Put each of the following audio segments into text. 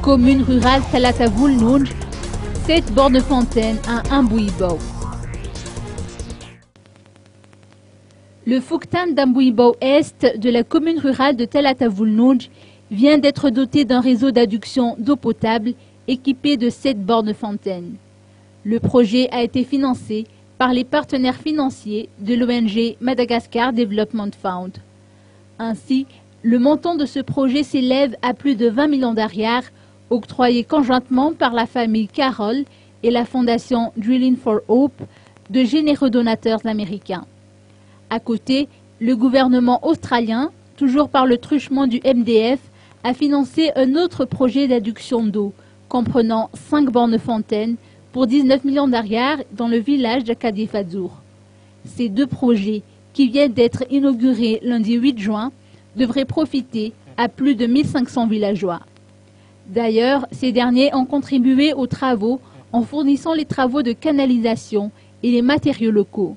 Commune rurale Talatavoul-Noudj, 7 bornes fontaines à Mbouibo. Le Fouktan d'Mbouibo Est de la commune rurale de Talatavoul-Noudj vient d'être doté d'un réseau d'adduction d'eau potable équipé de 7 bornes fontaines. Le projet a été financé par les partenaires financiers de l'ONG Madagascar Development Fund. Ainsi, le montant de ce projet s'élève à plus de 20 millions d'ariars, octroyés conjointement par la famille Carroll et la fondation Drilling for Hope, de généreux donateurs américains. À côté, le gouvernement australien, toujours par le truchement du MDF, a financé un autre projet d'adduction d'eau, comprenant 5 bornes fontaines pour 19 millions d'ariars dans le village de Kadifazour. Ces 2 projets, qui viennent d'être inaugurés lundi 8 juin, devraient profiter à plus de 1500 villageois. D'ailleurs, ces derniers ont contribué aux travaux en fournissant les travaux de canalisation et les matériaux locaux.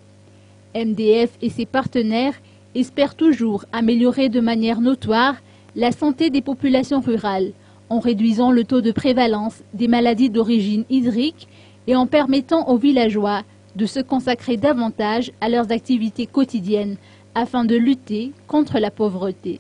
MDF et ses partenaires espèrent toujours améliorer de manière notoire la santé des populations rurales en réduisant le taux de prévalence des maladies d'origine hydrique et en permettant aux villageois de se consacrer davantage à leurs activités quotidiennes afin de lutter contre la pauvreté.